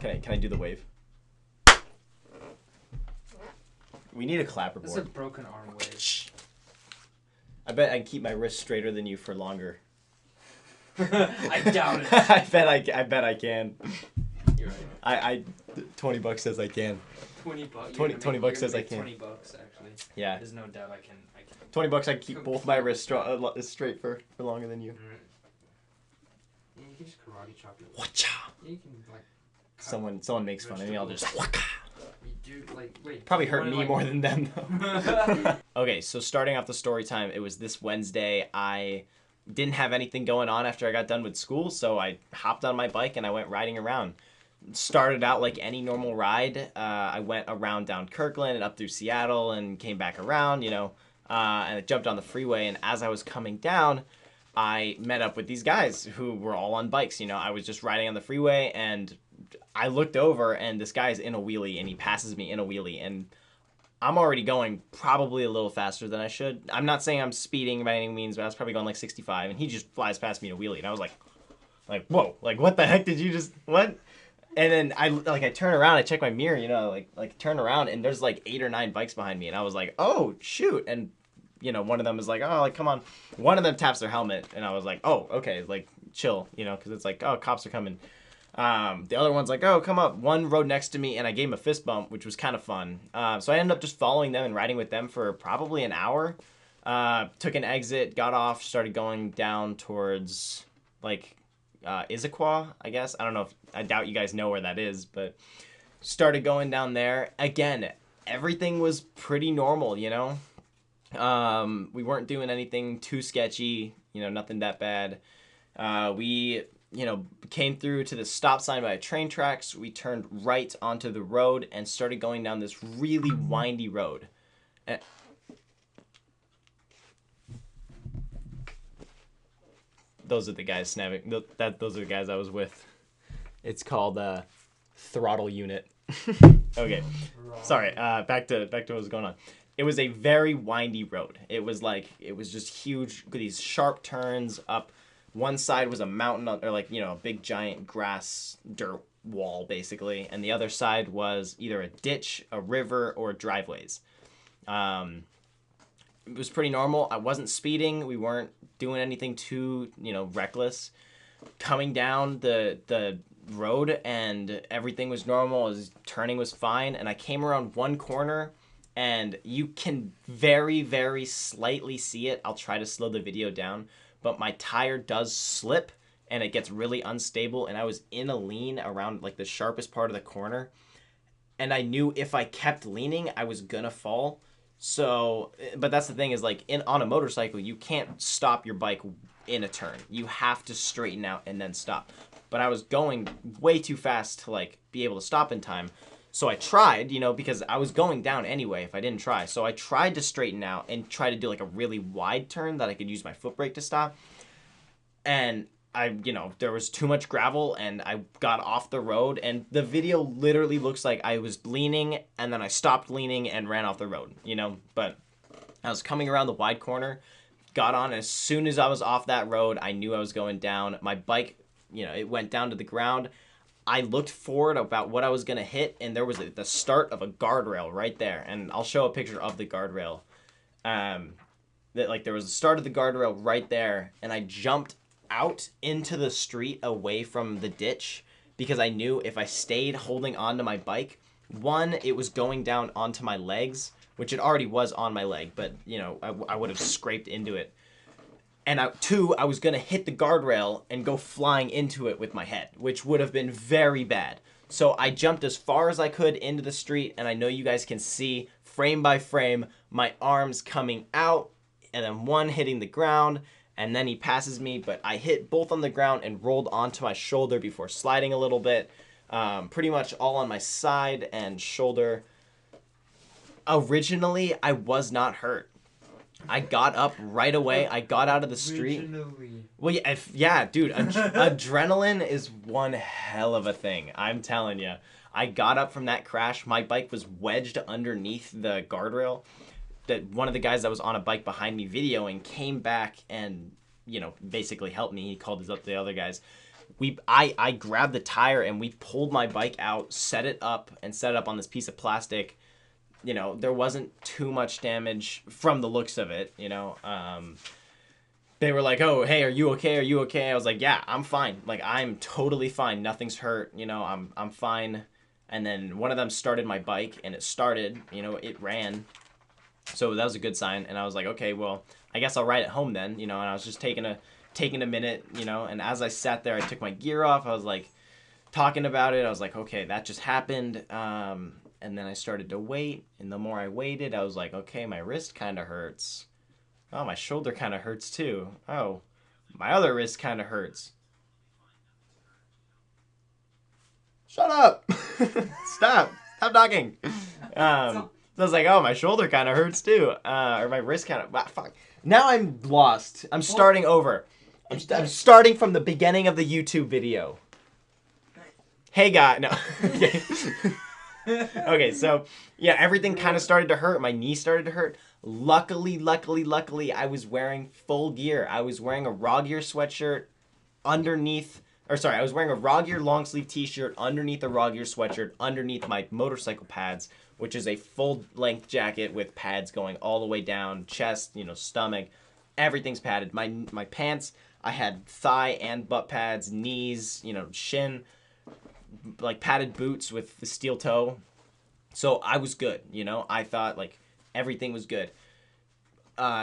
Can I do the wave? We need a clapperboard. This is a broken arm wave. I bet I can keep my wrist straighter than you for longer. I doubt it. I bet I can. You're right. 20 bucks says I can. 20 bucks. 20 bucks says I can. 20 bucks actually. Yeah. There's no doubt I can. 20 bucks I can keep both my wrists straight for longer than you. Alright. Yeah, you can just karate chop it. Wacha. Yeah, you can like. Someone makes fun of me, I'll just waka. You do like wait. Probably hurt me more than them though. Okay, so starting off the story time, it was this Wednesday. I didn't have anything going on after I got done with school, so I hopped on my bike and I went riding around. Started out like any normal ride. I went around down Kirkland and up through Seattle and came back around, and I jumped on the freeway. And as I was coming down, I met up with these guys who were all on bikes. I was just riding on the freeway and I looked over and this guy's in a wheelie and he passes me in a wheelie and I'm already going probably a little faster than I should. I'm not saying I'm speeding by any means, but I was probably going like 65 and he just flies past me in a wheelie and I was like, whoa, like what the heck did you just, what? And then I turn around, I check my mirror, like turn around and there's like 8 or 9 bikes behind me and I was like, oh shoot. And one of them is like, oh, like, come on. One of them taps their helmet and I was like, oh, okay, like chill, because it's like, oh, cops are coming. The other one's like, oh, come up. One rode next to me and I gave him a fist bump, which was kind of fun. So I ended up just following them and riding with them for probably an hour. Took an exit, got off, started going down towards like Issaquah, I guess. I don't know I doubt you guys know where that is, but started going down there. Again, everything was pretty normal, we weren't doing anything too sketchy, nothing that bad. We came through to the stop sign by the train tracks. We turned right onto the road and started going down this really windy road. Those are the guys snapping. Those are the guys I was with. It's called throttle unit. Okay, sorry. Back to what was going on. It was a very windy road. It was just huge. These sharp turns up. One side was a mountain, or a big giant grass dirt wall, basically. And the other side was either a ditch, a river, or driveways. It was pretty normal. I wasn't speeding. We weren't doing anything too, reckless. Coming down the road and everything was normal. Turning was fine. And I came around one corner and you can very, very slightly see it. I'll try to slow the video down. But my tire does slip and it gets really unstable and I was in a lean around like the sharpest part of the corner and I knew if I kept leaning I was gonna fall. So, but that's the thing is on a motorcycle you can't stop your bike in a turn. You have to straighten out and then stop. But I was going way too fast to be able to stop in time. So I tried, because I was going down anyway if I didn't try. So I tried to straighten out and try to do a really wide turn that I could use my foot brake to stop. And there was too much gravel and I got off the road and the video literally looks like I was leaning and then I stopped leaning and ran off the road, But I was coming around the wide corner, got on, and as soon as I was off that road, I knew I was going down. My bike, it went down to the ground. I looked forward about what I was going to hit, and there was the start of a guardrail right there. And I'll show a picture of the guardrail. There was the start of the guardrail right there, and I jumped out into the street away from the ditch because I knew if I stayed holding on to my bike, one, it was going down onto my legs, which it already was on my leg, but, I would have scraped into it. And two, I was going to hit the guardrail and go flying into it with my head, which would have been very bad. So I jumped as far as I could into the street, and I know you guys can see frame by frame my arms coming out, and then one hitting the ground, and then he passes me, but I hit both on the ground and rolled onto my shoulder before sliding a little bit, pretty much all on my side and shoulder. Originally, I was not hurt. I got up right away. I got out of the street. Well, yeah, dude, adrenaline is one hell of a thing. I'm telling you. I got up from that crash. My bike was wedged underneath the guardrail. That one of the guys that was on a bike behind me videoing came back and, basically helped me. He called the other guys. I grabbed the tire and we pulled my bike out, set it up on this piece of plastic. You know, there wasn't too much damage from the looks of it, you know. They were like, "Oh, hey, are you okay? Are you okay?" I was like, "Yeah, I'm fine. Like, I'm totally fine. Nothing's hurt. You know, I'm fine." And then one of them started my bike, and it started. You know, it ran. So that was a good sign. And I was like, "Okay, well, I guess I'll ride it home then." You know, and I was just taking a minute. You know, and as I sat there, I took my gear off. I was like talking about it. I was like, "Okay, that just happened." And then I started to wait, and the more I waited, I was like, "Okay, my wrist kind of hurts." Oh, my shoulder kind of hurts too. Oh, my other wrist kind of hurts. Shut up! Stop! Stop talking! So I was like, oh, my shoulder kind of hurts too. Or my wrist kind of... fuck. Now I'm lost. I'm starting over. I'm starting from the beginning of the YouTube video. Hey, guy. No. Okay. Okay, so, yeah, everything kind of started to hurt. My knee started to hurt. Luckily, I was wearing full gear. I was wearing a raw gear sweatshirt underneath, I was wearing a raw gear long sleeve t-shirt underneath a raw gear sweatshirt underneath my motorcycle pads, which is a full length jacket with pads going all the way down, chest, you know, stomach, everything's padded. My pants, I had thigh and butt pads, knees, you know, shin, like padded boots with the steel toe. So I was good, you know. I thought like everything was good.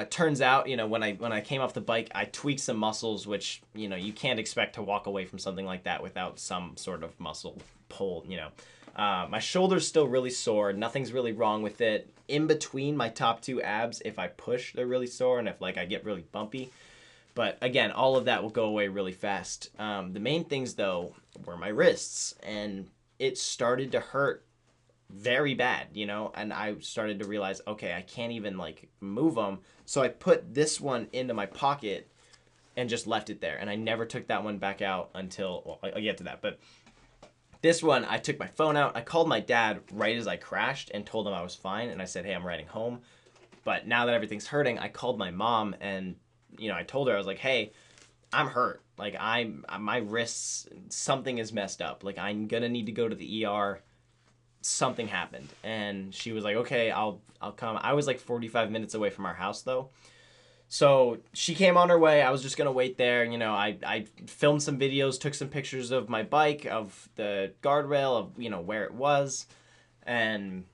Turns out, you know, when I came off the bike, I tweaked some muscles, which, you know, you can't expect to walk away from something like that without some sort of muscle pull, you know. My shoulder's still really sore. Nothing's really wrong with it. In between my top two abs, if I push, they're really sore, and if like I get really bumpy. But again, all of that will go away really fast. The main things though were my wrists, and it started to hurt very bad, you know, and I started to realize, okay, I can't even like move them. So I put this one into my pocket and just left it there, and I never took that one back out until, well, I'll get to that, but this one, I took my phone out, I called my dad right as I crashed and told him I was fine, and I said, hey, I'm riding home. But now that everything's hurting, I called my mom, and, you know, I told her, I was like, hey, I'm hurt. Like, my wrists, something is messed up. Like, I'm gonna need to go to the ER. Something happened, and she was like, okay, I'll come. I was like 45 minutes away from our house though, so she came on her way. I was just gonna wait there. You know, I filmed some videos, took some pictures of my bike, of the guardrail, of, you know, where it was. And,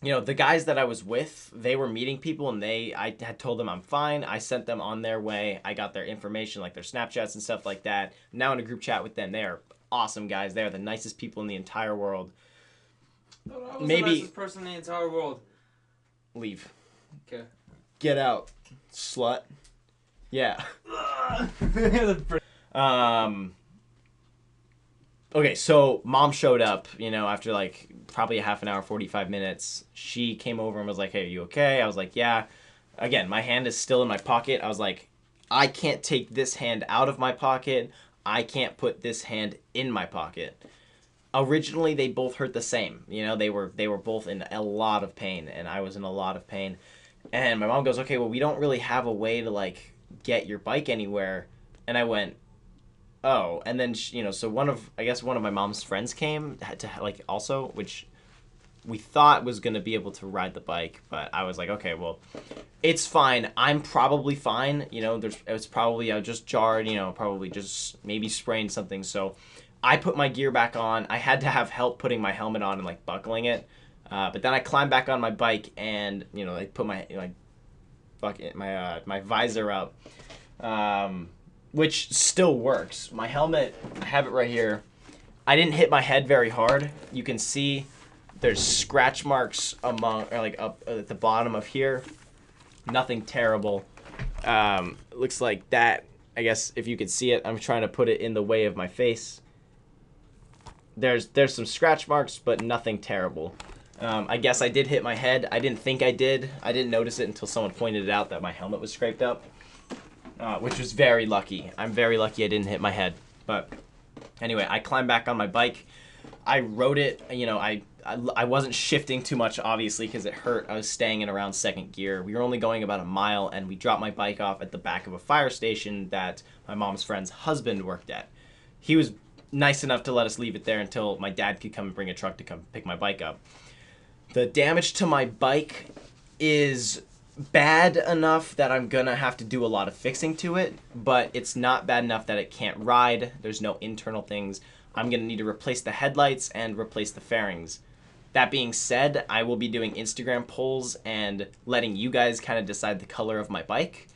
you know, the guys that I was with, they were meeting people, and I had told them I'm fine. I sent them on their way. I got their information, like their Snapchats and stuff like that. Now in a group chat with them. They are awesome guys. They are the nicest people in the entire world. I was the nicest person in the entire world. Leave. Okay. Get out, slut. Yeah. Okay, so mom showed up, you know, after like probably a half an hour, 45 minutes. She came over and was like, hey, are you okay? I was like, yeah. Again, my hand is still in my pocket. I was like, I can't take this hand out of my pocket. I can't put this hand in my pocket. Originally, they both hurt the same. You know, they were both in a lot of pain, and I was in a lot of pain. And my mom goes, okay, well, we don't really have a way to, like, get your bike anywhere. And I went, oh. And then, you know, so one of my mom's friends came to, like, also, which we thought was going to be able to ride the bike. But I was like, okay, well, it's fine. I'm probably fine. You know, it's probably, I just jarred, you know, probably just maybe sprained something. So I put my gear back on. I had to have help putting my helmet on and like buckling it. But then I climbed back on my bike, and, you know, I put my my visor up, which still works. My helmet, I have it right here. I didn't hit my head very hard. You can see there's scratch marks up at the bottom of here. Nothing terrible. Looks like that. I guess if you could see it, I'm trying to put it in the way of my face. There's some scratch marks, but nothing terrible. I guess I did hit my head. I didn't think I did. I didn't notice it until someone pointed it out that my helmet was scraped up, which was very lucky. I'm very lucky I didn't hit my head. But anyway, I climbed back on my bike. I rode it. You know, I wasn't shifting too much, obviously, because it hurt. I was staying in around second gear. We were only going about a mile, and we dropped my bike off at the back of a fire station that my mom's friend's husband worked at. he was nice enough to let us leave it there until my dad could come and bring a truck to come pick my bike up. The damage to my bike is bad enough that I'm gonna have to do a lot of fixing to it, but it's not bad enough that it can't ride. There's no internal things. I'm gonna need to replace the headlights and replace the fairings. That being said, I will be doing Instagram polls and letting you guys kind of decide the color of my bike.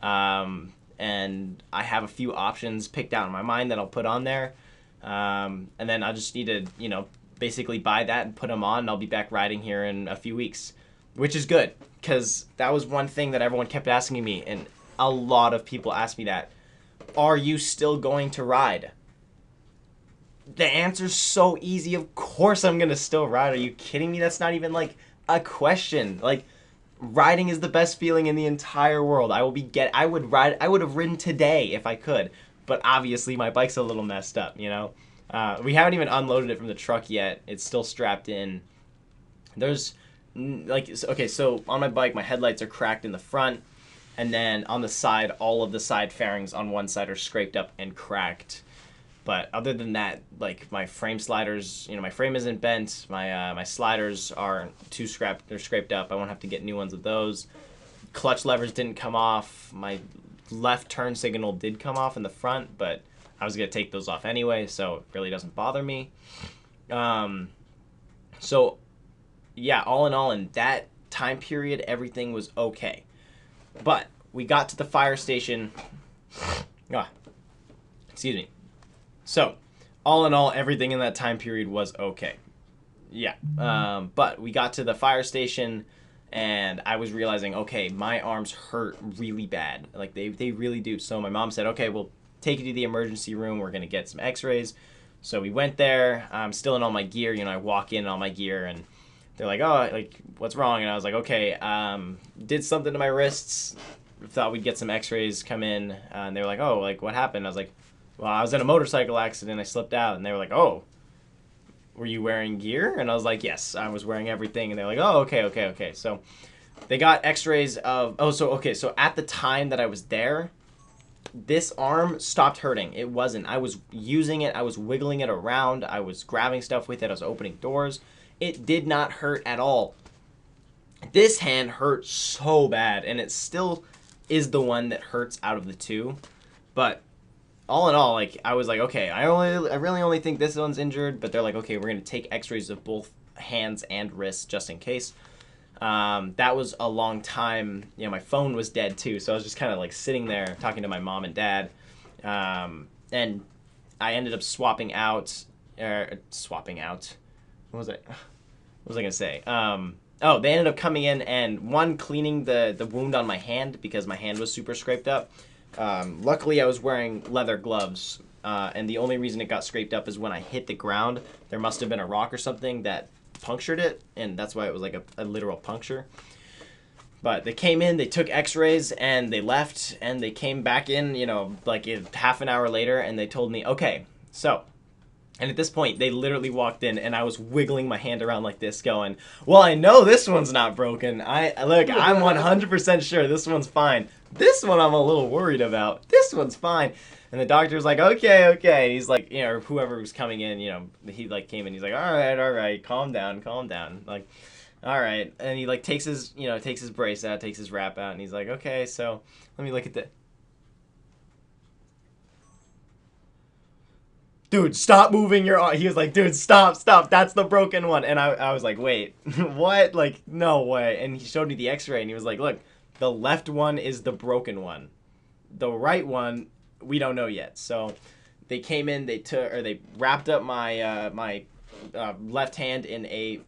And I have a few options picked out in my mind that I'll put on there. And then I'll just need to, basically buy that and put them on, and I'll be back riding here in a few weeks, which is good, because that was one thing that everyone kept asking me, and a lot of people asked me that. Are you still going to ride? The answer's so easy. Of course I'm going to still ride. Are you kidding me? That's not even, a question. Riding is the best feeling in the entire world. I would have ridden today if I could, but obviously my bike's a little messed up, we haven't even unloaded it from the truck yet. It's still strapped in. There's so on my bike, my headlights are cracked in the front, and then on the side, all of the side fairings on one side are scraped up and cracked. But other than that, my frame sliders, my frame isn't bent. My sliders are they're scraped up. I won't have to get new ones of those. Clutch levers didn't come off. My left turn signal did come off in the front, but I was going to take those off anyway, so it really doesn't bother me. So, yeah, all in all, in that time period, everything was okay. But we got to the fire station. Excuse me. So, all in all, everything in that time period was okay. Yeah. But we got to the fire station, and I was realizing, okay, my arms hurt really bad. They really do. So my mom said, okay, we'll take you to the emergency room. We're going to get some x-rays. So we went there. I'm still in all my gear. I walk in all my gear, and they're like, oh, what's wrong? And I was like, okay, did something to my wrists. Thought we'd get some x-rays come in. And they were like, oh, what happened? I was like, well, I was in a motorcycle accident. I slipped out. And they were like, oh, were you wearing gear? And I was like, yes, I was wearing everything. And they're like, oh, okay. So they got x-rays of, so at the time that I was there, this arm stopped hurting. It wasn't. I was using it. I was wiggling it around. I was grabbing stuff with it. I was opening doors. It did not hurt at all. This hand hurt so bad, and it still is the one that hurts out of the two. But all in all, I was like, okay, I really only think this one's injured, but they're like, okay, we're going to take x-rays of both hands and wrists just in case. That was a long time. My phone was dead too, so I was just kind of sitting there talking to my mom and dad. And I ended up swapping out. What was I gonna say? They ended up coming in and cleaning the wound on my hand because my hand was super scraped up. Luckily, I was wearing leather gloves, and the only reason it got scraped up is when I hit the ground. There must have been a rock or something that punctured it, and that's why it was a literal puncture. But they came in, they took x-rays, and they left, and they came back in, half an hour later, and they told me, okay, so, and at this point, they literally walked in, and I was wiggling my hand around like this, going, well, I know this one's not broken. I'm 100% sure this one's fine. This one I'm a little worried about. This one's fine. And the doctor's like, okay. He's like, whoever was coming in, he came in. He's like, all right, calm down. All right. And he takes his brace out, takes his wrap out, and he's like, okay, so let me look at the. Dude, stop moving your arm. He was like, dude, stop. That's the broken one. And I was like, wait, what? No way. And he showed me the x-ray, and he was like, look, the left one is the broken one. The right one, we don't know yet. So they came in, they wrapped up my left hand in a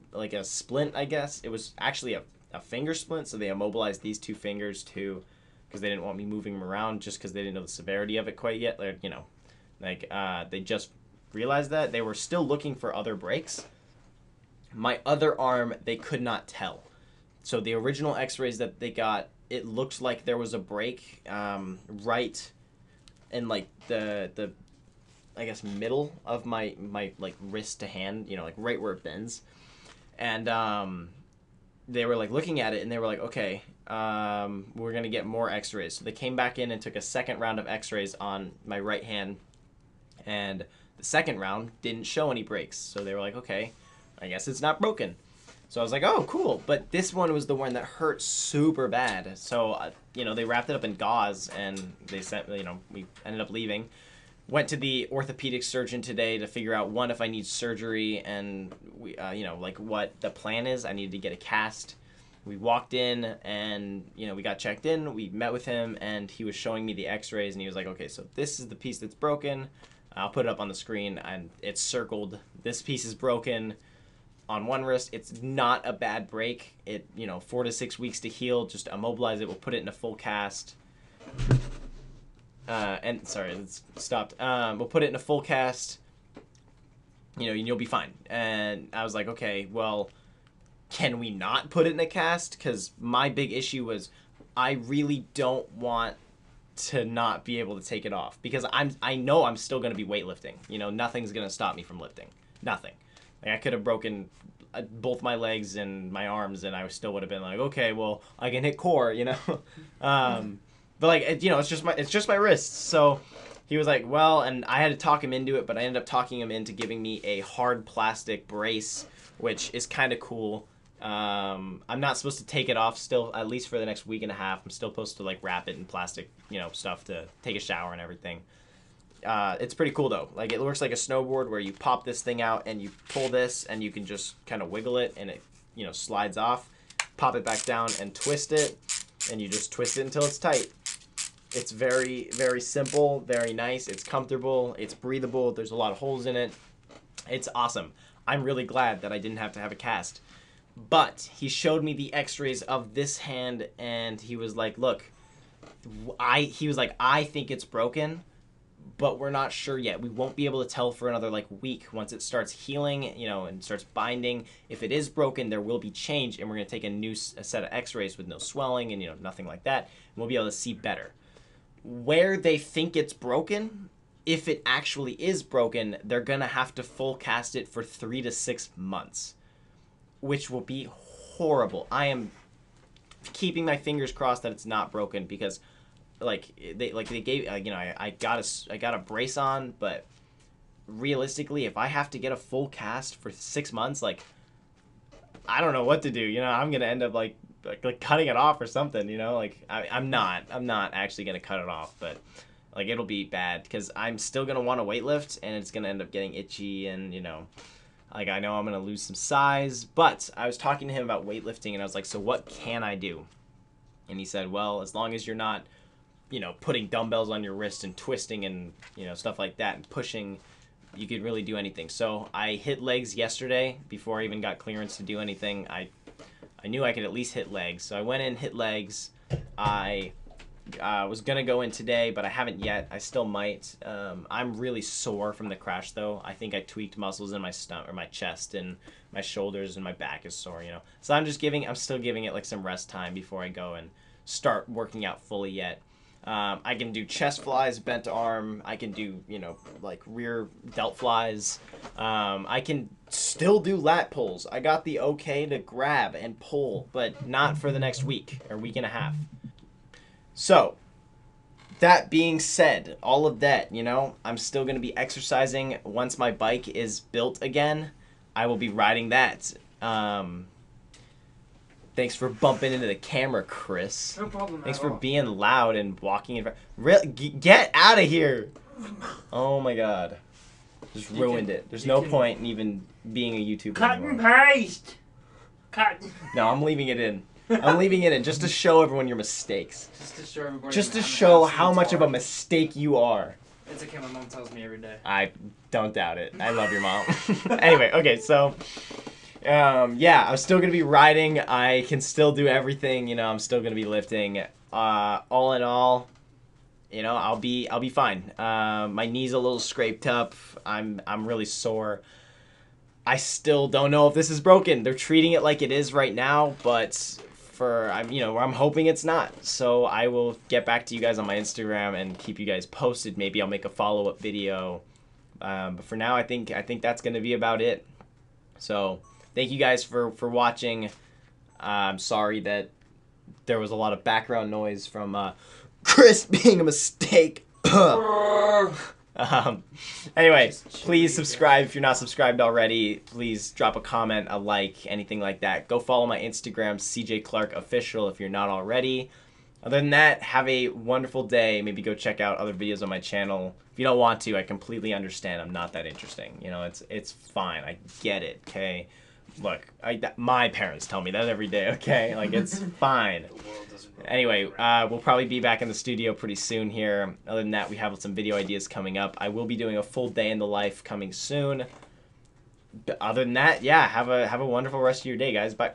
splint, I guess. It was actually a finger splint, so they immobilized these two fingers too, because they didn't want me moving them around, just because they didn't know the severity of it quite yet. They just realized that. They were still looking for other breaks. My other arm, they could not tell. So the original x-rays that they got, it looked like there was a break right in the I guess middle of my wrist to hand, right where it bends. And they were looking at it, and they were like, okay, we're gonna get more x-rays. So they came back in and took a second round of x-rays on my right hand, And the second round didn't show any breaks. So they were like, okay, I guess it's not broken. So I was like, oh, cool. But this one was the one that hurt super bad. So, they wrapped it up in gauze and they sent, we ended up leaving. Went to the orthopedic surgeon today to figure out, one, if I need surgery and, what the plan is. I needed to get a cast. We walked in and, we got checked in. We met with him and he was showing me the x-rays and he was like, okay, so this is the piece that's broken. I'll put it up on the screen and it's circled. This piece is broken. On one wrist, it's not a bad break. It, 4 to 6 weeks to heal. Just immobilize it. We'll put it in a full cast. And sorry, it's stopped. We'll put it in a full cast. You'll be fine. And I was like, okay, well, can we not put it in a cast? Because my big issue was I really don't want to not be able to take it off because I know I'm still going to be weightlifting. Nothing's going to stop me from lifting. Nothing. Like I could have broken both my legs and my arms, and I still would have been like, okay, well, I can hit core, but like, it's just my wrists. So he was like, well, and I had to talk him into it, but I ended up talking him into giving me a hard plastic brace, which is kind of cool. I'm not supposed to take it off still, at least for the next week and a half. I'm still supposed to like wrap it in plastic, stuff to take a shower and everything. It's pretty cool though. Like it works like a snowboard where you pop this thing out and you pull this and you can just kind of wiggle it and it, slides off. Pop it back down and twist it and you just twist it until it's tight. It's very, very simple, very nice. It's comfortable. It's breathable. There's a lot of holes in it. It's awesome. I'm really glad that I didn't have to have a cast. But he showed me the x-rays of this hand and he was like, look, I think it's broken, but we're not sure yet. We won't be able to tell for another week once it starts healing, and starts binding. If it is broken, there will be change, and we're going to take a new set of x-rays with no swelling and, nothing like that, and we'll be able to see better. Where they think it's broken, if it actually is broken, they're going to have to full cast it for 3 to 6 months, which will be horrible. I am keeping my fingers crossed that it's not broken because they gave I got a brace on, but realistically if I have to get a full cast for 6 months, I don't know what to do. I'm gonna end up like cutting it off or something. I'm not actually gonna cut it off, but it'll be bad because I'm still gonna want to weightlift and it's gonna end up getting itchy and I know I'm gonna lose some size. But I was talking to him about weightlifting and I was like, so what can I do? And he said, well, as long as you're not putting dumbbells on your wrist and twisting and, stuff like that and pushing, you could really do anything. So I hit legs yesterday before I even got clearance to do anything. I knew I could at least hit legs. So I went in, hit legs. I was going to go in today, but I haven't yet. I still might. I'm really sore from the crash, though. I think I tweaked muscles in my stomach or my chest and my shoulders and my back is sore, So I'm still giving it some rest time before I go and start working out fully yet. I can do chest flies, bent arm. I can do, rear delt flies. I can still do lat pulls. I got the okay to grab and pull, but not for the next week or week and a half. So, that being said, all of that, I'm still going to be exercising. Once my bike is built again, I will be riding that. Thanks for bumping into the camera, Chris. No problem. Thanks for being loud and walking in. Get out of here! Oh my god. Just ruined it. There's no point in even being a YouTuber Cut anymore. and paste! Cut. No, I'm leaving it in. I'm leaving it in just to show everyone your mistakes. Just to show everybody. Just to show how much of a mistake you are. It's okay, my mom tells me every day. I don't doubt it. I love your mom. Anyway, okay, so... yeah, I'm still gonna be riding. I can still do everything. I'm still gonna be lifting. All in all, I'll be fine. My knee's a little scraped up. I'm really sore. I still don't know if this is broken. They're treating it like it is right now, but I'm hoping it's not. So I will get back to you guys on my Instagram and keep you guys posted. Maybe I'll make a follow-up video. But for now, I think that's gonna be about it. So. Thank you guys for watching. I'm sorry that there was a lot of background noise from Chris being a mistake. Anyway, Just please chilling, subscribe if you're not subscribed already. Please drop a comment, a like, anything like that. Go follow my Instagram, CJ Clark Official, if you're not already. Other than that, have a wonderful day. Maybe go check out other videos on my channel. If you don't want to, I completely understand. I'm not that interesting. You know, it's fine. I get it, okay? Look, my parents tell me that every day, okay? Like, it's fine. The world doesn't roll Anyway, around. we'll probably be back in the studio pretty soon here. Other than that, we have some video ideas coming up. I will be doing a full day in the life coming soon. But other than that, yeah, have a wonderful rest of your day, guys. Bye.